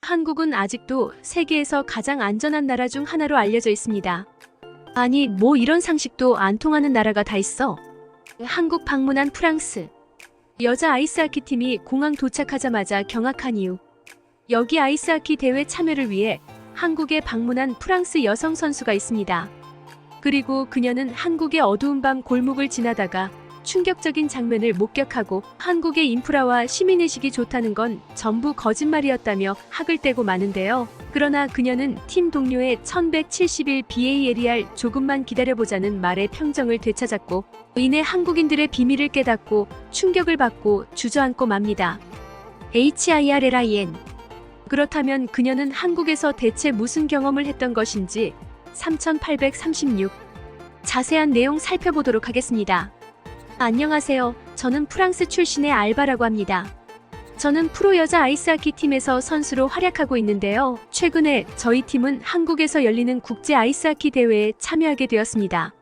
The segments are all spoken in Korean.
한국은 아직도 세계에서 가장 안전한 나라 중 하나로 알려져 있습니다. 아니, 뭐 이런 상식도 안 통하는 나라가 다 있어. 한국 방문한 프랑스. 여자 아이스하키 팀이 공항 도착하자마자 경악한 이유. 여기 아이스하키 대회 참여를 위해 한국에 방문한 프랑스 여성 선수가 있습니다. 그리고 그녀는 한국의 어두운 밤 골목을 지나다가 충격적인 장면을 목격하고 한국의 인프라와 시민의식이 좋다는 건 전부 거짓말이었다며 학을 떼고 마는데요. 그러나 그녀는 팀 동료의 1171 BALER 조금만 기다려보자는 말에 평정을 되찾았고 이내 한국인들의 비밀을 깨닫고 충격을 받고 주저앉고 맙니다. HIRLIN. 그렇다면 그녀는 한국에서 대체 무슨 경험을 했던 것인지 3836. 자세한 내용 살펴보도록 하겠습니다. 안녕하세요. 저는 프랑스 출신의 알바라고 합니다. 저는 프로 여자 아이스하키 팀에서 선수로 활약하고 있는데요. 최근에 저희 팀은 한국에서 열리는 국제 아이스하키 대회에 참여하게 되었습니다.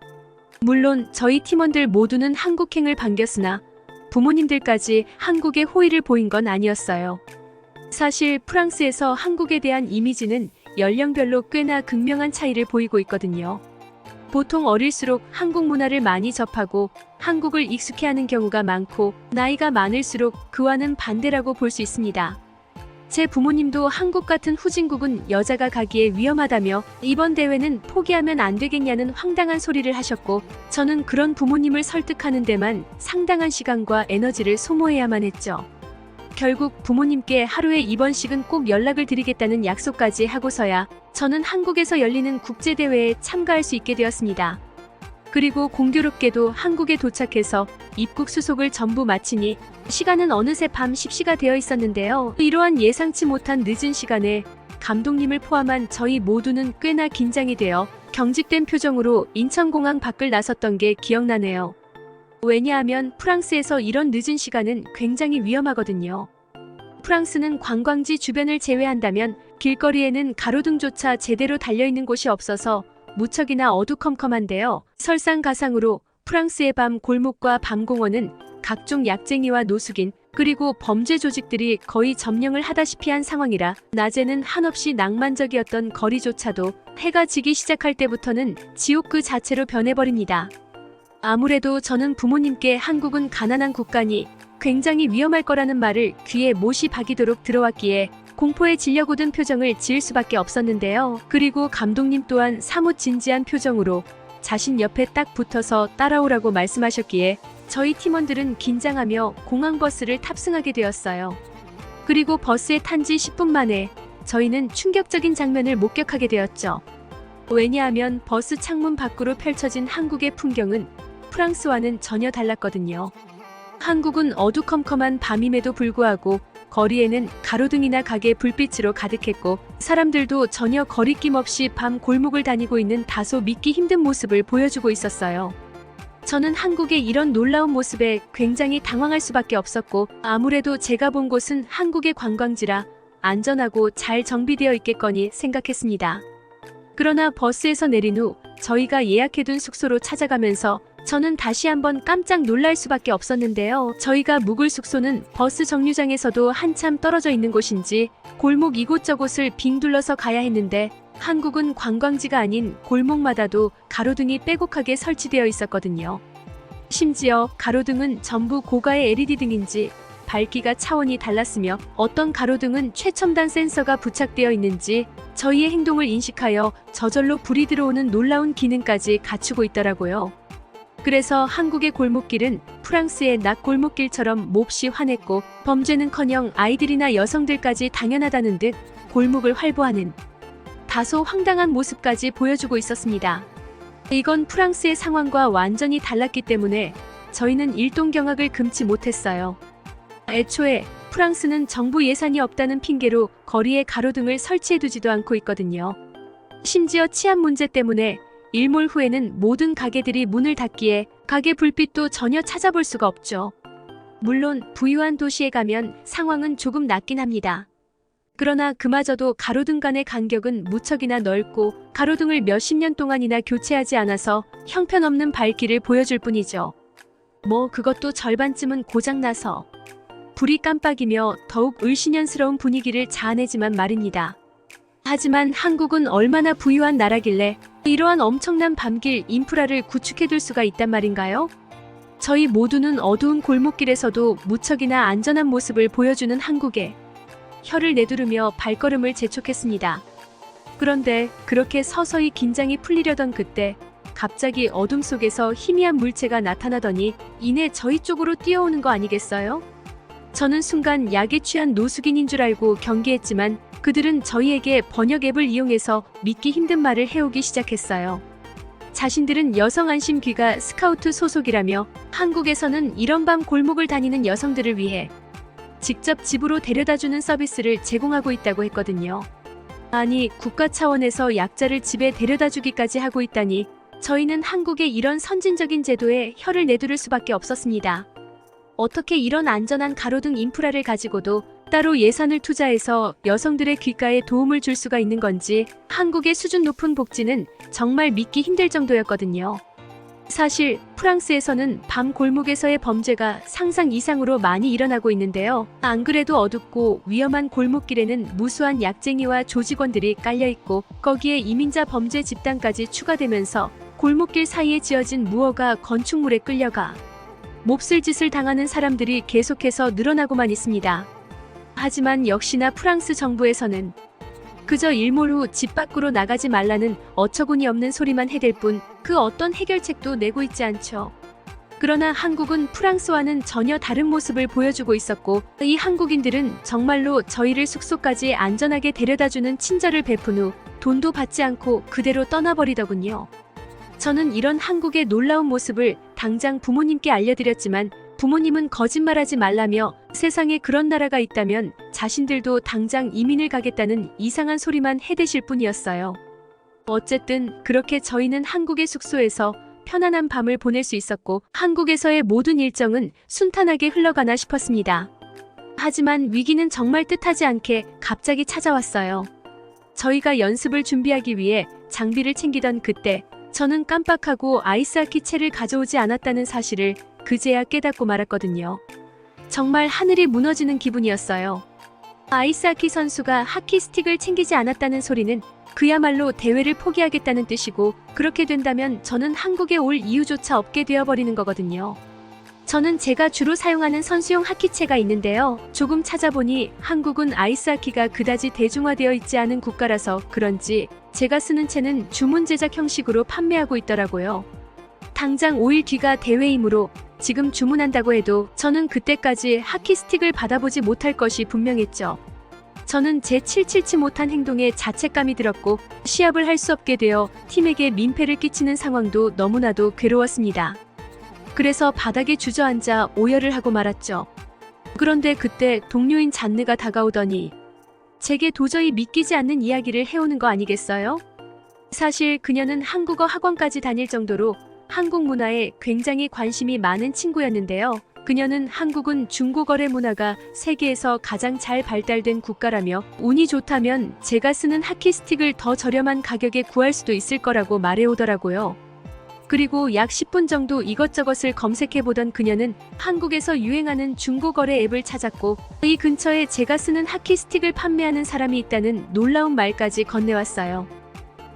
물론 저희 팀원들 모두는 한국행을 반겼으나 부모님들까지 한국에 호의를 보인 건 아니었어요. 사실 프랑스에서 한국에 대한 이미지는 연령별로 꽤나 극명한 차이를 보이고 있거든요. 보통 어릴수록 한국 문화를 많이 접하고 한국을 익숙해하는 경우가 많고 나이가 많을수록 그와는 반대라고 볼 수 있습니다. 제 부모님도 한국 같은 후진국은 여자가 가기에 위험하다며 이번 대회는 포기하면 안 되겠냐는 황당한 소리를 하셨고 저는 그런 부모님을 설득하는 데만 상당한 시간과 에너지를 소모해야만 했죠. 결국 부모님께 하루에 이번씩은 꼭 연락을 드리겠다는 약속까지 하고서야 저는 한국에서 열리는 국제대회에 참가할 수 있게 되었습니다. 그리고 공교롭게도 한국에 도착해서 입국 수속을 전부 마치니 시간은 어느새 밤 10시가 되어 있었는데요. 이러한 예상치 못한 늦은 시간에 감독님을 포함한 저희 모두는 꽤나 긴장이 되어 경직된 표정으로 인천공항 밖을 나섰던 게 기억나네요. 왜냐하면 프랑스에서 이런 늦은 시간은 굉장히 위험하거든요. 프랑스는 관광지 주변을 제외한다면 길거리에는 가로등조차 제대로 달려있는 곳이 없어서 무척이나 어두컴컴한데요. 설상가상으로 프랑스의 밤 골목과 밤공원은 각종 약쟁이와 노숙인 그리고 범죄 조직들이 거의 점령을 하다시피 한 상황이라 낮에는 한없이 낭만적이었던 거리조차도 해가 지기 시작할 때부터는 지옥 그 자체로 변해버립니다. 아무래도 저는 부모님께 한국은 가난한 국가니 굉장히 위험할 거라는 말을 귀에 못이 박이도록 들어왔기에 공포에 질려고든 표정을 지을 수밖에 없었는데요. 그리고 감독님 또한 사뭇 진지한 표정으로 자신 옆에 딱 붙어서 따라오라고 말씀하셨기에 저희 팀원들은 긴장하며 공항버스를 탑승하게 되었어요. 그리고 버스에 탄 지 10분 만에 저희는 충격적인 장면을 목격하게 되었죠. 왜냐하면 버스 창문 밖으로 펼쳐진 한국의 풍경은 프랑스와는 전혀 달랐거든요. 한국은 어두컴컴한 밤임에도 불구하고 거리에는 가로등이나 가게 불빛으로 가득했고 사람들도 전혀 거리낌 없이 밤 골목을 다니고 있는 다소 믿기 힘든 모습을 보여주고 있었어요. 저는 한국의 이런 놀라운 모습에 굉장히 당황할 수밖에 없었고 아무래도 제가 본 곳은 한국의 관광지라 안전하고 잘 정비되어 있겠거니 생각했습니다. 그러나 버스에서 내린 후 저희가 예약해둔 숙소로 찾아가면서 저는 다시 한번 깜짝 놀랄 수밖에 없었는데요. 저희가 묵을 숙소는 버스 정류장에서도 한참 떨어져 있는 곳인지 골목 이곳저곳을 빙 둘러서 가야 했는데 한국은 관광지가 아닌 골목마다도 가로등이 빼곡하게 설치되어 있었거든요. 심지어 가로등은 전부 고가의 LED 등인지 밝기가 차원이 달랐으며 어떤 가로등은 최첨단 센서가 부착되어 있는지 저희의 행동을 인식하여 저절로 불이 들어오는 놀라운 기능까지 갖추고 있더라고요. 그래서 한국의 골목길은 프랑스의 낮 골목길처럼 몹시 환했고 범죄는커녕 아이들이나 여성들까지 당연하다는 듯 골목을 활보하는 다소 황당한 모습까지 보여주고 있었습니다. 이건 프랑스의 상황과 완전히 달랐기 때문에 저희는 일동경악을 금치 못했어요. 애초에 프랑스는 정부 예산이 없다는 핑계로 거리에 가로등을 설치해두지도 않고 있거든요. 심지어 치안 문제 때문에 일몰 후에는 모든 가게들이 문을 닫기에 가게 불빛도 전혀 찾아볼 수가 없죠. 물론 부유한 도시에 가면 상황은 조금 낫긴 합니다. 그러나 그마저도 가로등 간의 간격은 무척이나 넓고 가로등을 몇십 년 동안이나 교체하지 않아서 형편없는 밝기를 보여줄 뿐이죠. 뭐 그것도 절반쯤은 고장나서. 불이 깜빡이며 더욱 을씨년스러운 분위기를 자아내지만 말입니다. 하지만 한국은 얼마나 부유한 나라길래 이러한 엄청난 밤길 인프라를 구축해둘 수가 있단 말인가요? 저희 모두는 어두운 골목길에서도 무척이나 안전한 모습을 보여주는 한국에 혀를 내두르며 발걸음을 재촉했습니다. 그런데 그렇게 서서히 긴장이 풀리려던 그때 갑자기 어둠 속에서 희미한 물체가 나타나더니 이내 저희 쪽으로 뛰어오는 거 아니겠어요? 저는 순간 약에 취한 노숙인인 줄 알고 경계했지만 그들은 저희에게 번역 앱을 이용해서 믿기 힘든 말을 해오기 시작했어요. 자신들은 여성 안심 귀가 스카우트 소속이라며 한국에서는 이런 밤 골목을 다니는 여성들을 위해 직접 집으로 데려다주는 서비스를 제공하고 있다고 했거든요. 아니, 국가 차원에서 약자를 집에 데려다주기까지 하고 있다니 저희는 한국의 이런 선진적인 제도에 혀를 내두를 수밖에 없었습니다. 어떻게 이런 안전한 가로등 인프라를 가지고도 따로 예산을 투자해서 여성들의 귓가에 도움을 줄 수가 있는 건지 한국의 수준 높은 복지는 정말 믿기 힘들 정도였거든요. 사실 프랑스에서는 밤 골목에서의 범죄가 상상 이상으로 많이 일어나고 있는데요. 안 그래도 어둡고 위험한 골목길에는 무수한 약쟁이와 조직원들이 깔려있고 거기에 이민자 범죄 집단까지 추가되면서 골목길 사이에 지어진 무허가 건축물에 끌려가 몹쓸 짓을 당하는 사람들이 계속해서 늘어나고만 있습니다. 하지만 역시나 프랑스 정부에서는 그저 일몰 후 집 밖으로 나가지 말라는 어처구니 없는 소리만 해댈 뿐 그 어떤 해결책도 내고 있지 않죠. 그러나 한국은 프랑스와는 전혀 다른 모습을 보여주고 있었고 이 한국인들은 정말로 저희를 숙소까지 안전하게 데려다주는 친절을 베푼 후 돈도 받지 않고 그대로 떠나버리더군요. 저는 이런 한국의 놀라운 모습을 당장 부모님께 알려드렸지만 부모님은 거짓말하지 말라며 세상에 그런 나라가 있다면 자신들도 당장 이민을 가겠다는 이상한 소리만 해대실 뿐이었어요. 어쨌든 그렇게 저희는 한국의 숙소에서 편안한 밤을 보낼 수 있었고 한국에서의 모든 일정은 순탄하게 흘러가나 싶었습니다. 하지만 위기는 정말 뜻하지 않게 갑자기 찾아왔어요. 저희가 연습을 준비하기 위해 장비를 챙기던 그때 저는 깜빡하고 아이스하키 채를 가져오지 않았다는 사실을 그제야 깨닫고 말았거든요. 정말 하늘이 무너지는 기분이었어요. 아이스하키 선수가 하키 스틱을 챙기지 않았다는 소리는 그야말로 대회를 포기하겠다는 뜻이고 그렇게 된다면 저는 한국에 올 이유조차 없게 되어버리는 거거든요. 저는 제가 주로 사용하는 선수용 하키채가 있는데요. 조금 찾아보니 한국은 아이스하키가 그다지 대중화되어 있지 않은 국가라서 그런지 제가 쓰는 채는 주문 제작 형식으로 판매하고 있더라고요. 당장 5일 뒤가 대회이므로 지금 주문한다고 해도 저는 그때까지 하키 스틱을 받아보지 못할 것이 분명했죠. 저는 제 칠칠치 못한 행동에 자책감이 들었고 시합을 할 수 없게 되어 팀에게 민폐를 끼치는 상황도 너무나도 괴로웠습니다. 그래서 바닥에 주저앉아 오열을 하고 말았죠. 그런데 그때 동료인 잔느가 다가오더니 제게 도저히 믿기지 않는 이야기를 해오는 거 아니겠어요? 사실 그녀는 한국어 학원까지 다닐 정도로 한국 문화에 굉장히 관심이 많은 친구였는데요. 그녀는 한국은 중고거래 문화가 세계에서 가장 잘 발달된 국가라며 운이 좋다면 제가 쓰는 하키 스틱을 더 저렴한 가격에 구할 수도 있을 거라고 말해오더라고요. 그리고 약 10분 정도 이것저것을 검색해보던 그녀는 한국에서 유행하는 중고거래 앱을 찾았고 이 근처에 제가 쓰는 하키 스틱을 판매하는 사람이 있다는 놀라운 말까지 건네왔어요.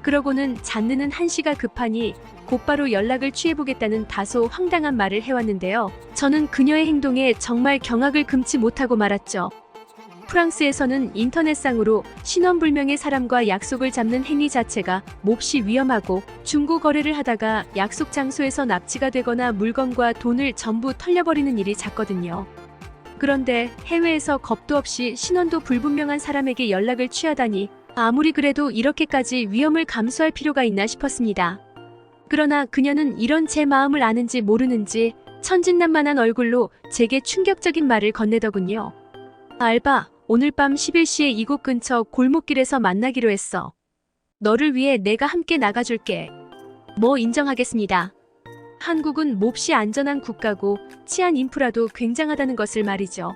그러고는 잔느는 한시가 급하니 곧바로 연락을 취해보겠다는 다소 황당한 말을 해왔는데요. 저는 그녀의 행동에 정말 경악을 금치 못하고 말았죠. 프랑스에서는 인터넷상으로 신원불명의 사람과 약속을 잡는 행위 자체가 몹시 위험하고 중고 거래를 하다가 약속 장소에서 납치가 되거나 물건과 돈을 전부 털려버리는 일이 잦거든요. 그런데 해외에서 겁도 없이 신원도 불분명한 사람에게 연락을 취하다니 아무리 그래도 이렇게까지 위험을 감수할 필요가 있나 싶었습니다. 그러나 그녀는 이런 제 마음을 아는지 모르는지 천진난만한 얼굴로 제게 충격적인 말을 건네더군요. 알바, 오늘 밤 11시에 이곳 근처 골목길에서 만나기로 했어. 너를 위해 내가 함께 나가줄게. 뭐 인정하겠습니다. 한국은 몹시 안전한 국가고 치안 인프라도 굉장하다는 것을 말이죠.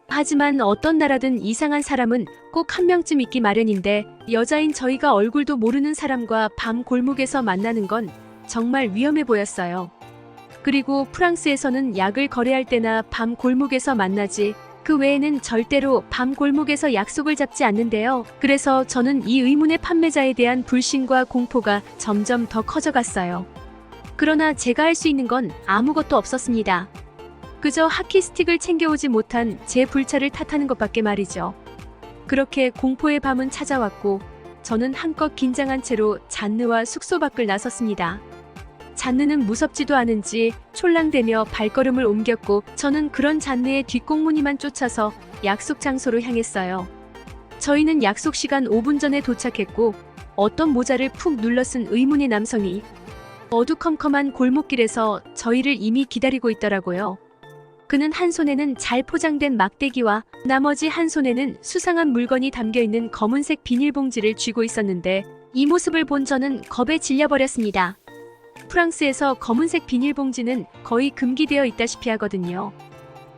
하지만 어떤 나라든 이상한 사람은 꼭 한 명쯤 있기 마련인데 여자인 저희가 얼굴도 모르는 사람과 밤 골목에서 만나는 건 정말 위험해 보였어요. 그리고 프랑스에서는 약을 거래할 때나 밤 골목에서 만나지 그 외에는 절대로 밤 골목에서 약속을 잡지 않는데요. 그래서 저는 이 의문의 판매자에 대한 불신과 공포가 점점 더 커져갔어요. 그러나 제가 할 수 있는 건 아무것도 없었습니다. 그저 하키스틱을 챙겨오지 못한 제 불찰을 탓하는 것밖에 말이죠. 그렇게 공포의 밤은 찾아왔고 저는 한껏 긴장한 채로 잔느와 숙소 밖을 나섰습니다. 잔느는 무섭지도 않은지 촐랑대며 발걸음을 옮겼고 저는 그런 잔느의 뒷공무니만 쫓아서 약속 장소로 향했어요. 저희는 약속 시간 5분 전에 도착했고 어떤 모자를 푹 눌러 쓴 의문의 남성이 어두컴컴한 골목길에서 저희를 이미 기다리고 있더라고요. 그는 한 손에는 잘 포장된 막대기와 나머지 한 손에는 수상한 물건이 담겨있는 검은색 비닐봉지를 쥐고 있었는데 이 모습을 본 저는 겁에 질려버렸습니다. 프랑스에서 검은색 비닐봉지는 거의 금기되어 있다시피 하거든요.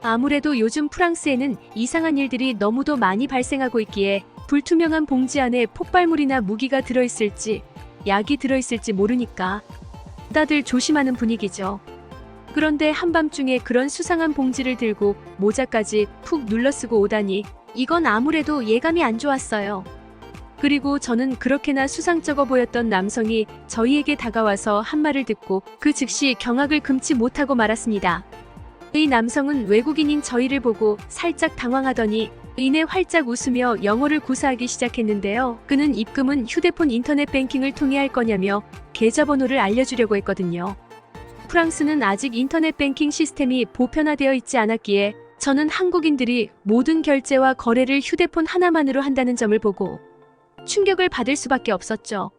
아무래도 요즘 프랑스에는 이상한 일들이 너무도 많이 발생하고 있기에 불투명한 봉지 안에 폭발물이나 무기가 들어있을지 약이 들어있을지 모르니까 다들 조심하는 분위기죠. 그런데 한밤중에 그런 수상한 봉지를 들고 모자까지 푹 눌러쓰고 오다니 이건 아무래도 예감이 안 좋았어요. 그리고 저는 그렇게나 수상쩍어 보였던 남성이 저희에게 다가와서 한 말을 듣고 그 즉시 경악을 금치 못하고 말았습니다. 이 남성은 외국인인 저희를 보고 살짝 당황하더니 이내 활짝 웃으며 영어를 구사하기 시작했는데요. 그는 입금은 휴대폰 인터넷 뱅킹을 통해 할 거냐며 계좌번호를 알려주려고 했거든요. 프랑스는 아직 인터넷 뱅킹 시스템이 보편화되어 있지 않았기에 저는 한국인들이 모든 결제와 거래를 휴대폰 하나만으로 한다는 점을 보고 충격을 받을 수밖에 없었죠.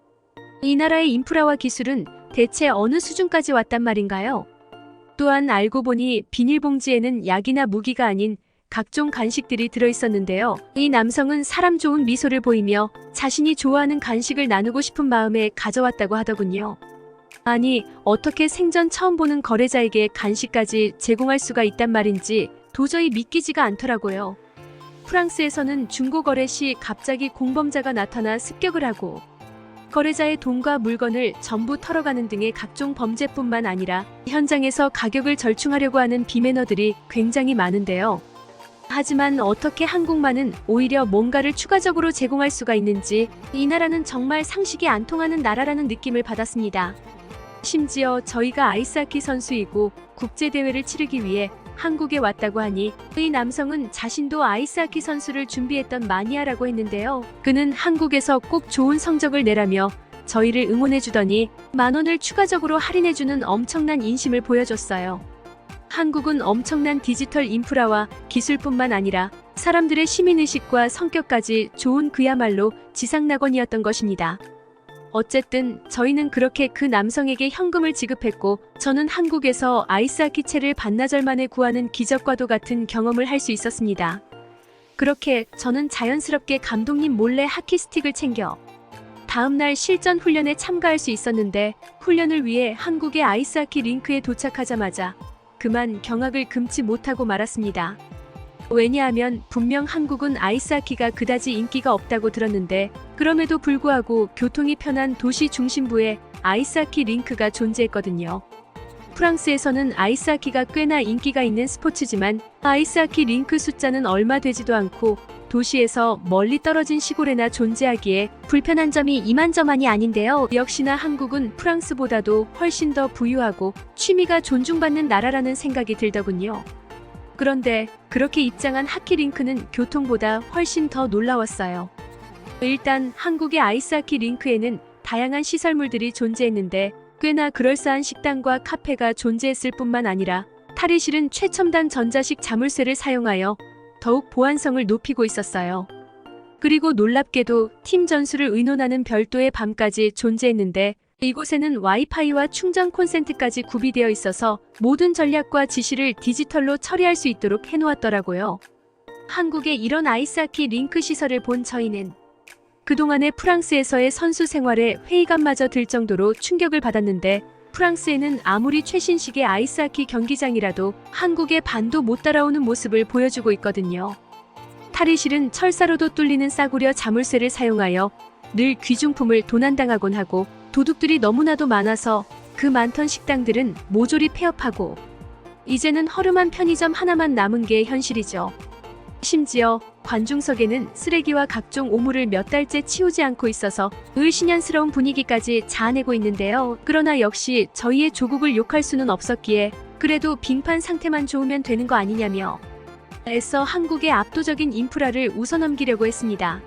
이 나라의 인프라와 기술은 대체 어느 수준까지 왔단 말인가요? 또한 알고 보니 비닐봉지에는 약이나 무기가 아닌 각종 간식들이 들어있었는데요. 이 남성은 사람 좋은 미소를 보이며 자신이 좋아하는 간식을 나누고 싶은 마음에 가져왔다고 하더군요. 아니, 어떻게 생전 처음 보는 거래자에게 간식까지 제공할 수가 있단 말인지 도저히 믿기지가 않더라고요. 프랑스에서는 중고거래 시 갑자기 공범자가 나타나 습격을 하고 거래자의 돈과 물건을 전부 털어가는 등의 각종 범죄뿐만 아니라 현장에서 가격을 절충하려고 하는 비매너들이 굉장히 많은데요. 하지만 어떻게 한국만은 오히려 뭔가를 추가적으로 제공할 수가 있는지 이 나라는 정말 상식이 안 통하는 나라라는 느낌을 받았습니다. 심지어 저희가 아이스하키 선수이고 국제대회를 치르기 위해 한국에 왔다고 하니 이 남성은 자신도 아이스하키 선수를 준비했던 마니아라고 했는데요. 그는 한국에서 꼭 좋은 성적을 내라며 저희를 응원해주더니 10,000원을 추가적으로 할인해주는 엄청난 인심을 보여줬어요. 한국은 엄청난 디지털 인프라와 기술뿐만 아니라 사람들의 시민의식과 성격까지 좋은 그야말로 지상낙원이었던 것입니다. 어쨌든 저희는 그렇게 그 남성에게 현금을 지급했고 저는 한국에서 아이스하키채를 반나절 만에 구하는 기적과도 같은 경험을 할 수 있었습니다. 그렇게 저는 자연스럽게 감독님 몰래 하키스틱을 챙겨 다음날 실전 훈련에 참가할 수 있었는데 훈련을 위해 한국의 아이스하키 링크에 도착하자마자 그만 경악을 금치 못하고 말았습니다. 왜냐하면 분명 한국은 아이스하키가 그다지 인기가 없다고 들었는데 그럼에도 불구하고 교통이 편한 도시 중심부에 아이스하키 링크가 존재했거든요. 프랑스에서는 아이스하키가 꽤나 인기가 있는 스포츠지만 아이스하키 링크 숫자는 얼마 되지도 않고 도시에서 멀리 떨어진 시골에나 존재하기에 불편한 점이 이만저만이 아닌데요. 역시나 한국은 프랑스보다도 훨씬 더 부유하고 취미가 존중받는 나라라는 생각이 들더군요. 그런데 그렇게 입장한 하키링크는 교통보다 훨씬 더 놀라웠어요. 일단 한국의 아이스하키 링크에는 다양한 시설물들이 존재했는데 꽤나 그럴싸한 식당과 카페가 존재했을 뿐만 아니라 탈의실은 최첨단 전자식 자물쇠를 사용하여 더욱 보안성을 높이고 있었어요. 그리고 놀랍게도 팀 전술을 의논하는 별도의 밤까지 존재했는데 이곳에는 와이파이와 충전 콘센트까지 구비되어 있어서 모든 전략과 지시를 디지털로 처리할 수 있도록 해놓았더라고요. 한국의 이런 아이스하키 링크 시설을 본 저희는 그동안의 프랑스에서의 선수 생활에 회의감마저 들 정도로 충격을 받았는데 프랑스에는 아무리 최신식의 아이스하키 경기장이라도 한국의 반도 못 따라오는 모습을 보여주고 있거든요. 탈의실은 철사로도 뚫리는 싸구려 자물쇠를 사용하여 늘 귀중품을 도난당하곤 하고 도둑들이 너무나도 많아서 그 많던 식당들은 모조리 폐업하고 이제는 허름한 편의점 하나만 남은 게 현실이죠. 심지어 관중석에는 쓰레기와 각종 오물을 몇 달째 치우지 않고 있어서 을씨년스러운 분위기까지 자아내고 있는데요. 그러나 역시 저희의 조국을 욕할 수는 없었기에 그래도 빙판 상태만 좋으면 되는 거 아니냐며 애써 한국의 압도적인 인프라를 웃어넘기려고 했습니다.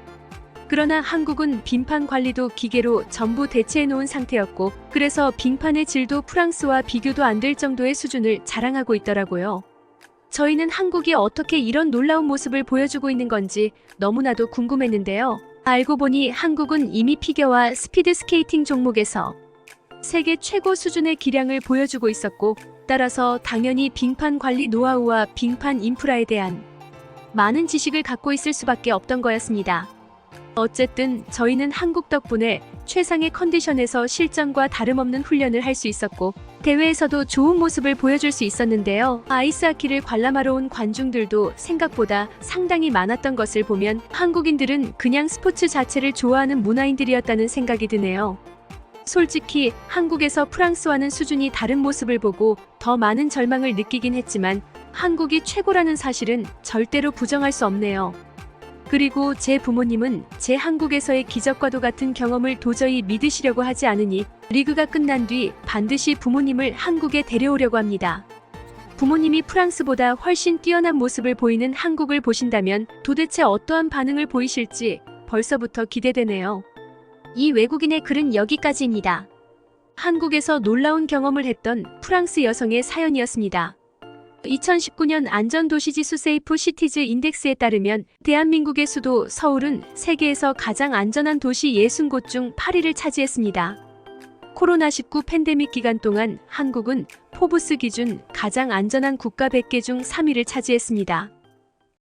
그러나 한국은 빙판 관리도 기계로 전부 대체해놓은 상태였고 그래서 빙판의 질도 프랑스와 비교도 안 될 정도의 수준을 자랑하고 있더라고요. 저희는 한국이 어떻게 이런 놀라운 모습을 보여주고 있는 건지 너무나도 궁금했는데요. 알고 보니 한국은 이미 피겨와 스피드 스케이팅 종목에서 세계 최고 수준의 기량을 보여주고 있었고 따라서 당연히 빙판 관리 노하우와 빙판 인프라에 대한 많은 지식을 갖고 있을 수밖에 없던 거였습니다. 어쨌든 저희는 한국 덕분에 최상의 컨디션에서 실전과 다름없는 훈련을 할 수 있었고 대회에서도 좋은 모습을 보여줄 수 있었는데요. 아이스하키를 관람하러 온 관중들도 생각보다 상당히 많았던 것을 보면 한국인들은 그냥 스포츠 자체를 좋아하는 문화인들이었다는 생각이 드네요. 솔직히 한국에서 프랑스와는 수준이 다른 모습을 보고 더 많은 절망을 느끼긴 했지만 한국이 최고라는 사실은 절대로 부정할 수 없네요. 그리고 제 부모님은 제 한국에서의 기적과도 같은 경험을 도저히 믿으시려고 하지 않으니 리그가 끝난 뒤 반드시 부모님을 한국에 데려오려고 합니다. 부모님이 프랑스보다 훨씬 뛰어난 모습을 보이는 한국을 보신다면 도대체 어떠한 반응을 보이실지 벌써부터 기대되네요. 이 외국인의 글은 여기까지입니다. 한국에서 놀라운 경험을 했던 프랑스 여성의 사연이었습니다. 2019년 안전도시지수 세이프 시티즈 인덱스에 따르면 대한민국의 수도 서울은 세계에서 가장 안전한 도시 60곳 중 8위를 차지했습니다. 코로나19 팬데믹 기간 동안 한국은 포브스 기준 가장 안전한 국가 100개 중 3위를 차지했습니다.